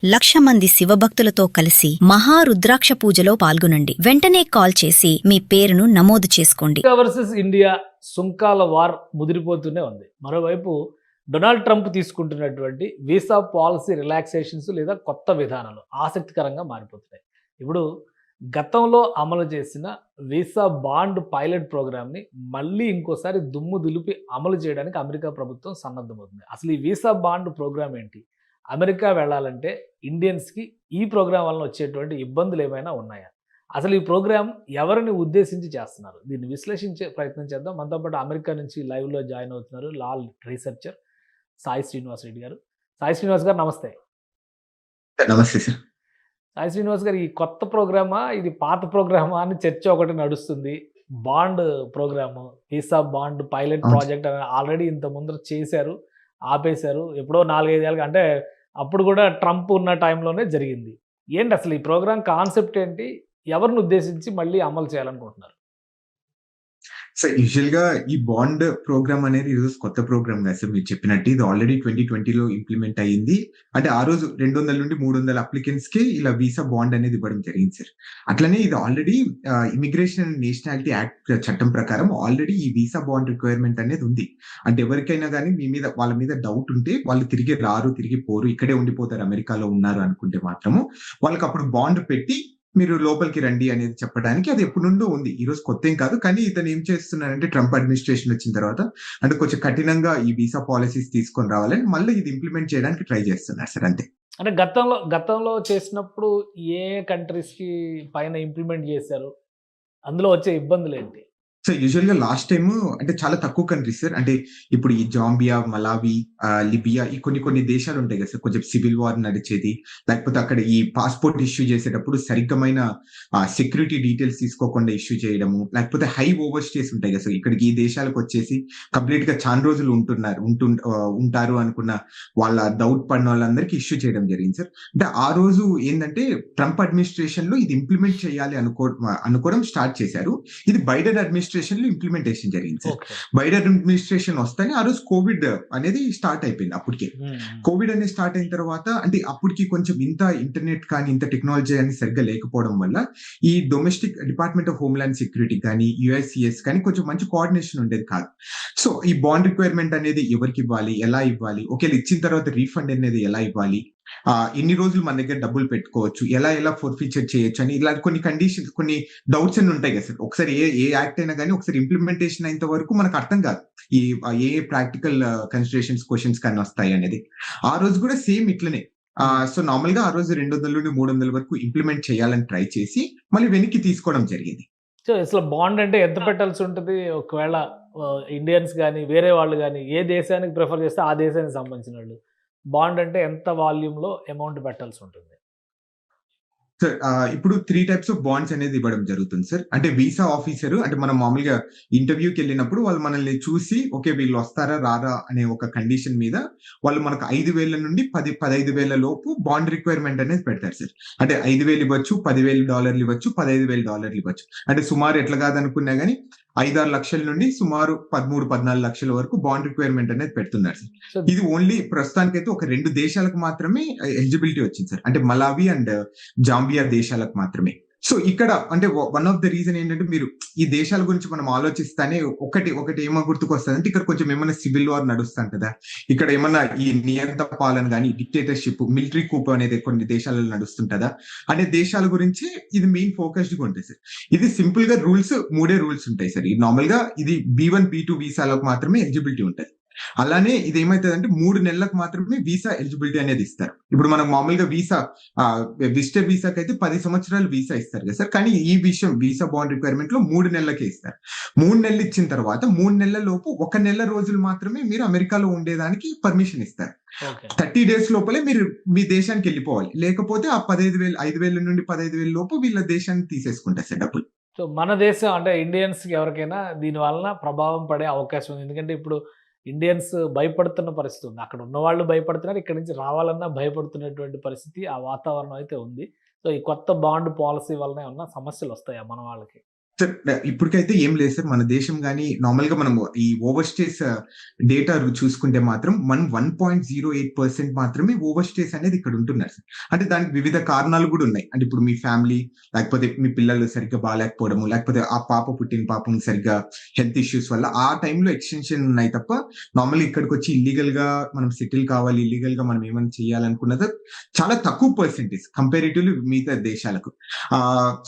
1,00,000 మంది శివభక్తులతో కలిసి మహారుద్రాక్ష పూజలో పాల్గొనండి. వెంటనే కాల్ చేసి మీ పేరును నమోదు చేసుకోండి. అమెరికా వర్సెస్ ఇండియా సుంకాల వార్ ముదిరిపోతూనే ఉంది. మరోవైపు డొనాల్డ్ ట్రంప్ తీసుకుంటున్నటువంటి వీసా పాలసీ రిలాక్సేషన్స్ లేదా కొత్త విధానాలు ఆసక్తికరంగా మారిపోతున్నాయి. ఇప్పుడు గతంలో అమలు చేసిన వీసా బాండ్ పైలట్ ప్రోగ్రామ్ని మళ్ళీ ఇంకోసారి దుమ్ము దులిపి అమలు చేయడానికి అమెరికా ప్రభుత్వం సన్నద్ధమవుతుంది. అసలు ఈ వీసా బాండ్ ప్రోగ్రామ్ ఏంటి? అమెరికా వెళ్ళాలంటే ఇండియన్స్కి ఈ ప్రోగ్రాం వలన వచ్చేటువంటి ఇబ్బందులు ఏమైనా ఉన్నాయా? అసలు ఈ ప్రోగ్రాం ఎవరిని ఉద్దేశించి చేస్తున్నారు? దీన్ని విశ్లేషించే ప్రయత్నం చేద్దాం. మనతో పాటు అమెరికా నుంచి లైవ్లో జాయిన్ అవుతున్నారు లాల్ రీసెర్చర్ సాయి శ్రీనివాస్ రెడ్డి గారు. సాయి శ్రీనివాస్ గారు నమస్తే. నమస్తే సార్. సాయి శ్రీనివాస్ గారు, ఈ కొత్త ప్రోగ్రామా ఇది పాత ప్రోగ్రామా అని చర్చ ఒకటి నడుస్తుంది. Bond programme, visa bond pilot project అని ఆల్రెడీ ఇంత ముందర చేశారు, ఆపేశారు. ఎప్పుడో 4-5 ఏళ్ళకి, అంటే అప్పుడు కూడా ట్రంప్ ఉన్న టైంలోనే జరిగింది. ఏంటి అసలు ఈ ప్రోగ్రామ్ కాన్సెప్ట్ ఏంటి? ఎవరిని ఉద్దేశించి మళ్ళీ అమలు చేయాలనుకుంటున్నారు? సో యూజువల్గా ఈ బాండ్ ప్రోగ్రామ్ అనేది ఈరోజు కొత్త ప్రోగ్రామ్ కాదు సార్. మీరు చెప్పినట్టు ఇది ఆల్రెడీ 2020లో ఇంప్లిమెంట్ అయ్యింది. అంటే ఆ రోజు 200 నుండి 300 అప్లికెంట్స్ కి ఇలా వీసా బాండ్ అనేది ఇవ్వడం జరిగింది సార్. అట్లనే ఇది already immigration and nationality act చట్టం ప్రకారం ఆల్రెడీ ఈ వీసా బాండ్ రిక్వైర్మెంట్ అనేది ఉంది. అంటే ఎవరికైనా కానీ వాళ్ళ మీద డౌట్ ఉంటే వాళ్ళు తిరిగి రారు, తిరిగి పోరు, ఇక్కడే ఉండిపోతారు, అమెరికాలో ఉన్నారు అనుకుంటే మాత్రము వాళ్ళకి అప్పుడు బాండ్ పెట్టి మీరు లోపలికి రండి అనేది చెప్పడానికి అది ఎప్పుడు నుండో ఉంది. ఈ రోజు కొత్త ఏం కాదు. కానీ ఇతను ఏం చేస్తున్నారంటే ట్రంప్ అడ్మినిస్ట్రేషన్ వచ్చిన తర్వాత అంటే కొంచెం కఠినంగా ఈ వీసా పాలసీస్ తీసుకొని రావాలని మళ్ళీ ఇది ఇంప్లిమెంట్ చేయడానికి ట్రై చేస్తున్నారు సార్. అంతే. అంటే గతంలో చేసినప్పుడు ఏ కంట్రీస్కి పైన ఇంప్లిమెంట్ చేశారు? అందులో వచ్చే ఇబ్బందులు ఏంటి? సో యూజువల్ గా లాస్ట్ టైమ్ అంటే చాలా తక్కువ కంట్రీస్ సార్. అంటే ఇప్పుడు ఈ జాంబియా, మలావి, లిబియా, ఈ కొన్ని దేశాలు ఉంటాయి కదా సార్, కొంచెం సివిల్ వార్ నడిచేది, లేకపోతే అక్కడ ఈ పాస్పోర్ట్ ఇష్యూ చేసేటప్పుడు సరిగ్గామైన సెక్యూరిటీ డీటెయిల్స్ తీసుకోకుండా ఇష్యూ చేయడము, లేకపోతే హై ఓవర్ స్టేస్ ఉంటాయి కదా సార్. ఇక్కడికి ఈ దేశాలకు వచ్చేసి కంప్లీట్ గా చాలా రోజులు ఉంటారు అనుకున్న వాళ్ళ డౌట్ పడిన వాళ్ళందరికీ ఇష్యూ చేయడం జరిగింది సార్. అంటే ఆ రోజు ఏంటంటే ట్రంప్ అడ్మినిస్ట్రేషన్ లో ఇది ఇంప్లిమెంట్ చేయాలి అనుకోవడం స్టార్ట్ చేశారు. ఇది బైడెన్ అడ్మినిస్ట్రేషన్ లో ఇంప్లిమెంటేషన్ జరిగింది సార్. బైడెన్ అడ్మినిస్ట్రేషన్ వస్తేనే ఆ రోజు కోవిడ్ అనేది స్టార్ట్ అయిపోయింది. అప్పటికే కోవిడ్ అనేది స్టార్ట్ అయిన తర్వాత అంటే అప్పటికి కొంచెం ఇంత ఇంటర్నెట్ కానీ ఇంత టెక్నాలజీ అని సరిగ్గా లేకపోవడం వల్ల ఈ domestic department of homeland security కానీ యుఎస్సిఎస్ కానీ కొంచెం మంచి కోఆర్డినేషన్ ఉండేది కాదు. సో ఈ బాండ్ రిక్వైర్మెంట్ అనేది ఎవరికి ఇవ్వాలి, ఎలా ఇవ్వాలి, ఒకవేళ ఇచ్చిన తర్వాత రీఫండ్ అనేది ఎలా ఇవ్వాలి, ఎన్ని రోజులు మన దగ్గర డబ్బులు పెట్టుకోవచ్చు, ఎలా ఫోర్ఫీచర్ చేయొచ్చు అని ఇలా కొన్ని కండిషన్స్, కొన్ని డౌట్స్ అన్ని ఉంటాయి కదా సార్. ఒకసారి ఏ యాక్ట్ అయినా కానీ ఒకసారి ఇంప్లిమెంటేషన్ అయినంత వరకు మనకు అర్థం కాదు ఈ ఏ ప్రాక్టికల్ కన్సిడరేషన్స్ క్వశ్చన్స్ కానీ వస్తాయి అనేది. ఆ రోజు కూడా సేమ్ ఇట్లనే. సో నార్మల్ గా ఆ రోజు 200 నుండి 300 వరకు ఇంప్లిమెంట్ చేయాలని ట్రై చేసి మళ్ళీ వెనక్కి తీసుకోవడం జరిగింది. సో అసలు బాండ్ అంటే ఎంత పెట్టాల్సి ఉంటుంది? ఒకవేళ ఇండియన్స్ కానీ వేరే వాళ్ళు కానీ ఏ దేశానికి ప్రిఫర్ చేస్తే ఆ దేశానికి సంబంధించిన వాళ్ళు బాండ్ అంటే ఎంత వాల్యూమ్లో అమౌంట్ పెట్టాల్సి ఉంటుంది? సార్ ఇప్పుడు 3 టైప్స్ ఆఫ్ బాండ్స్ అనేది ఇవ్వడం జరుగుతుంది సార్. అంటే వీసా ఆఫీసర్, అంటే మనం మామూలుగా ఇంటర్వ్యూకి వెళ్ళినప్పుడు వాళ్ళు మనల్ని చూసి ఓకే వీళ్ళు వస్తారా రారా అనే ఒక కండిషన్ మీద వాళ్ళు మనకు 5,000 నుండి 15,000 లోపు బాండ్ రిక్వైర్మెంట్ అనేది పెడతారు సార్. అంటే 5,000 ఇవ్వచ్చు, $10,000 ఇవ్వచ్చు, $15,000 ఇవ్వచ్చు. అంటే సుమారు ఎట్లా కాదనుకున్నా గానీ 5-6 లక్షల నుండి సుమారు 13-14 లక్షల వరకు బాండ్ రిక్వైర్మెంట్ అనేది పెడుతున్నారు సార్. ఇది ఓన్లీ ప్రస్తుతానికైతే ఒక 2 దేశాలకు మాత్రమే ఎలిజిబిలిటీ వచ్చింది సార్. అంటే మలావి అండ్ జాంబియా దేశాలకు మాత్రమే. సో ఇక్కడ అంటే వన్ ఆఫ్ ద రీజన్ ఏంటంటే మీరు ఈ దేశాల గురించి మనం ఆలోచిస్తానే ఒకటి ఏమో గుర్తుకొస్తుంది అంటే ఇక్కడ కొంచెం ఏమైనా సివిల్ వార్ నడుస్తాను కదా, ఇక్కడ ఏమన్నా ఈ నియంత్ర పాలన కానీ డిక్టేటర్షిప్, మిలిటరీ కూప్ అనేది కొన్ని దేశాలలో నడుస్తుంటదా అనే దేశాల గురించి ఇది మెయిన్ ఫోకస్డ్ గా ఉంటుంది సార్. ఇది సింపుల్ గా మూడే రూల్స్ ఉంటాయి సార్. నార్మల్ గా ఇది B1, B2 వీసాలకు మాత్రమే ఎలిజిబిలిటీ ఉంటుంది. అలానే ఇది ఏమైతుందంటే 3 నెలలకు మాత్రమే వీసా ఎలిజిబిలిటీ అనేది ఇస్తారు. ఇప్పుడు మనకు మామూలుగా విజిటర్ వీసాకి అయితే 10 సంవత్సరాలు వీసా ఇస్తారు కదా సార్. కానీ ఈ విషయం వీసా బాండ్ రిక్వైర్మెంట్ లో 3 నెలలకే ఇస్తారు. 3 నెలలు ఇచ్చిన తర్వాత 3 నెలల లోపు 1 నెల రోజులు మాత్రమే మీరు అమెరికాలో ఉండేదానికి పర్మిషన్ ఇస్తారు. 30 డేస్ లోపలే మీరు మీ దేశానికి వెళ్ళిపోవాలి. లేకపోతే ఆ 5,000 నుండి 15,000 లోపు వీళ్ళ దేశాన్ని తీసేసుకుంటారు సార్ డబ్బులు. సో మన దేశం అంటే ఇండియన్స్కి ఎవరికైనా దీని వలన ప్రభావం పడే అవకాశం ఉంది. ఎందుకంటే ఇప్పుడు ఇండియన్స్ భయపడుతున్న పరిస్థితి ఉంది. అక్కడ ఉన్నవాళ్ళు భయపడుతున్నారు, ఇక్కడ నుంచి రావాలన్నా భయపడుతున్నటువంటి పరిస్థితి, ఆ వాతావరణం అయితే ఉంది. సో ఈ కొత్త బాండ్ పాలసీ వలన ఏమన్నా సమస్యలు వస్తాయా మన వాళ్ళకి? సార్ ఇప్పటికైతే ఏం లేదు సార్. మన దేశం గాని నార్మల్‌గా మనము ఈ ఓవర్ స్టేస్ డేటా చూసుకుంటే మాత్రం 1.08% మాత్రమే ఓవర్ స్టేస్ అనేది ఇక్కడ ఉంటున్నారు సార్. అంటే దానికి వివిధ కారణాలు గూడా ఉన్నాయి. అంటే ఇప్పుడు మీ ఫ్యామిలీ, లేకపోతే మీ పిల్లలు సరిగ్గా బాలేకపోవడము, లేకపోతే ఆ పుట్టిన పాపం సరిగ్గా హెల్త్ ఇష్యూస్ వల్ల ఆ టైంలో ఎక్స్‌టెన్షన్ ఉన్నాయి తప్ప నార్మల్‌గా ఇక్కడికొచ్చి ఇల్లీగల్‌గా మనం సెటిల్ కావాలి, ఇల్లీగల్‌గా మనం ఏమైనా చేయాలనుకున్నది చాలా తక్కువ పర్సెంటేజ్ కంపారిటివ్‌లీ మిగతా దేశాలకు.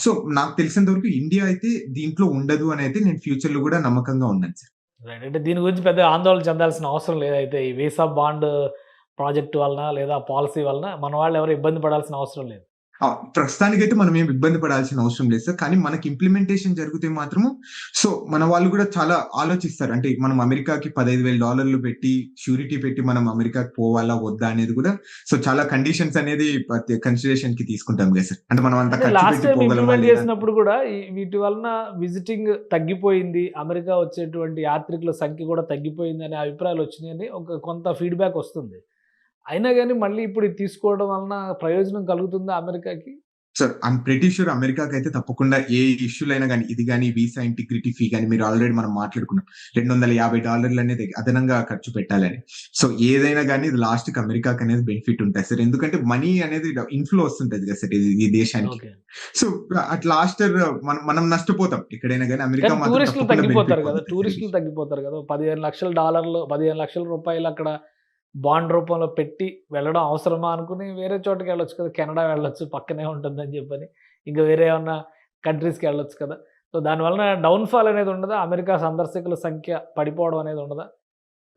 సో నాకు తెలిసినంత వరకు ఇండియా అయితే దీంట్లో ఉండదు అని అయితే నేను ఫ్యూచర్ లో కూడా నమ్మకంగా ఉన్నాను సార్. రైట్. అంటే దీని గురించి పెద్ద ఆందోళన చెందాల్సిన అవసరం లేదైతే ఈ వీసా బాండ్ ప్రాజెక్ట్ వలన లేదా పాలసీ వలన మన వాళ్ళు ఎవరు ఇబ్బంది పడాల్సిన అవసరం లేదు. ప్రస్తుతానికైతే మనం ఏం ఇబ్బంది పడాల్సిన అవసరం లేదు సార్. కానీ మనకి ఇంప్లిమెంటేషన్ జరిగితే మాత్రము సో మన వాళ్ళు కూడా చాలా ఆలోచిస్తారు. అంటే మనం అమెరికాకి $15,000 పెట్టి షూరిటీ పెట్టి మనం అమెరికాకి పోవాలా వద్దా అనేది కూడా సో చాలా కండిషన్స్ అనేది కన్సిడరేషన్ కి తీసుకుంటాం కదా సార్. అంటే మనం అంత ఖర్చు లాస్ట్ పెట్టి టైం పోగలమా ఇంప్లిమెంట్ లేదా? చేసినప్పుడు కూడా వీటి వలన విజిటింగ్ తగ్గిపోయింది, అమెరికా వచ్చేటువంటి యాత్రికుల సంఖ్య కూడా తగ్గిపోయింది అనే అభిప్రాయాలు వచ్చినాయని కొంత ఫీడ్బ్యాక్ వస్తుంది. అయినా కానీ మళ్ళీ ఇప్పుడు ఇది తీసుకోవడం వలన ప్రయోజనం కలుగుతుందా అమెరికాకి? సార్ ఐమ్ ప్రిటీ ష్యూర్ అమెరికాకి అయితే తప్పకుండా ఏ ఇష్యూలైనా కానీ ఇది కానీ వీసా ఇంటిగ్రిటీ ఫీ కానీ మీరు ఆల్రెడీ మనం మాట్లాడుకున్నాం $250 అనేది అదనంగా ఖర్చు పెట్టాలని. సో ఏదైనా కానీ ఇది లాస్ట్ కి అమెరికాకి అనేది బెనిఫిట్ ఉంటుంది సార్. ఎందుకంటే మనీ అనేది ఇన్ఫ్లో వస్తుంటది కదా సార్ ఈ దేశానికి. ఓకే. సో అట్ లాస్ట్ మనం నష్టపోతాం ఎక్కడైనా కానీ. అమెరికా కానీ మాత్రం టూరిస్టులు తప్పకుండా తగ్గిపోతారు బెనిఫిట్ కదా, పొందుతుంది. టూరిస్టులు తగ్గిపోతారు కదా. $15 లక్షలు అక్కడ బాండ్ రూపంలో పెట్టి వెళ్ళడం అవసరమా అనుకుని వేరే చోటకి వెళ్ళొచ్చు కదా, కెనడా వెళ్ళొచ్చు పక్కనే ఉంటుందని చెప్పని, ఇంకా వేరే ఏమన్నా కంట్రీస్కి వెళ్ళొచ్చు కదా. సో దానివలన డౌన్ఫాల్ అనేది ఉండదా, అమెరికా సందర్శకుల సంఖ్య పడిపోవడం అనేది ఉండదా?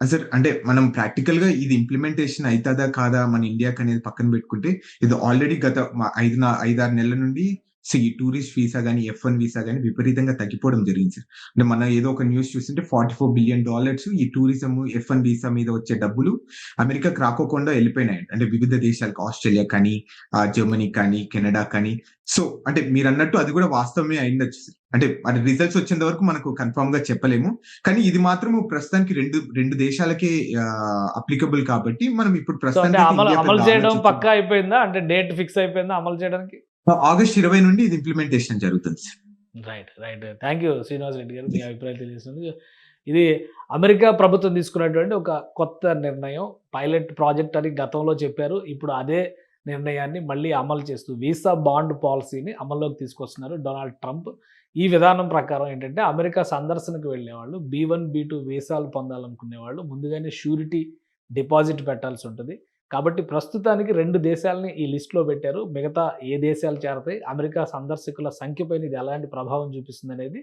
సార్ అంటే మనం ప్రాక్టికల్ గా ఇది ఇంప్లిమెంటేషన్ అవుతుందా కాదా మన ఇండియాకి అనేది పక్కన పెట్టుకుంటే ఇది ఆల్రెడీ గత 5-6 నెలల నుండి సో ఈ టూరిస్ట్ వీసా కానీ F1 వీసా కానీ విపరీతంగా తగ్గిపోవడం జరిగింది సార్. అంటే మనం ఏదో ఒక న్యూస్ చూస్తుంటే $44 బిలియన్ ఈ టూరిజం F1 వీసా మీద వచ్చే డబ్బులు అమెరికాకి రాకోకుండా వెళ్ళిపోయినాయి. అంటే వివిధ దేశాలకు ఆస్ట్రేలియా కానీ జర్మనీ కానీ కెనడా కానీ. సో అంటే మీరు అన్నట్టు అది కూడా వాస్తవమే అయిండొచ్చు సార్. అంటే అది రిజల్ట్స్ వచ్చేంత వరకు మనకు కన్ఫర్మ్ గా చెప్పలేము. కానీ ఇది మాత్రం ప్రస్తుతానికి రెండు దేశాలకే అప్లికబుల్ కాబట్టి మనం ఇప్పుడు సో అంటే ప్రస్తుతానికి అమలు చేయడం పక్కా అయిపోయిందా, అంటే డేట్ ఫిక్స్ అయిపోయిందా అమలు చేయడానికి? ఆగస్ట్ 20 నుండి ఇది ఇంప్లిమెంటేషన్ జరుగుతుంది sir. Right. Thank you Srinivas Reddy గారు, మీ అభిప్రాయం తెలియజేసినందుకు. ఇది అమెరికా ప్రభుత్వం తీసుకున్నటువంటి ఒక కొత్త నిర్ణయం, పైలట్ ప్రాజెక్ట్ అని గతంలో చెప్పారు. ఇప్పుడు అదే నిర్ణయాన్ని మళ్ళీ అమలు చేస్తూ వీసా బాండ్ పాలసీని అమల్లోకి తీసుకొస్తున్నారు డొనాల్డ్ ట్రంప్. ఈ విధానం ప్రకారం ఏంటంటే అమెరికా సందర్శనకు వెళ్ళేవాళ్ళు B1, B2 వీసాలు పొందాలనుకునే వాళ్ళు ముందుగానే షూరిటీ డిపాజిట్ పెట్టాల్సి ఉంటుంది. కాబట్టి ప్రస్తుతానికి 2 దేశాలని ఈ లిస్టులో పెట్టారు. మిగతా ఏ దేశాలు చేరతాయి, అమెరికా సందర్శకుల సంఖ్యపైన ఇది ఎలాంటి ప్రభావం చూపిస్తుంది అనేది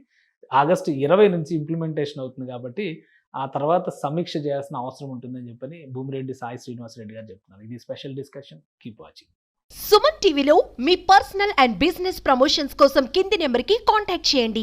ఆగస్టు 20 నుంచి ఇంప్లిమెంటేషన్ అవుతుంది. కాబట్టి ఆ తర్వాత సమీక్ష చేయాల్సిన అవసరం ఉంటుందని చెప్పని భూమిరెడ్డి సాయి శ్రీనివాస్ రెడ్డి గారు చెప్తున్నారు. ఇది special discussion. Keep watching. Suman టీవీలో మీ పర్సనల్ అండ్ బిజినెస్ ప్రమోషన్స్ కోసం కింది నెంబర్కి కాంటాక్ట్ చేయండి.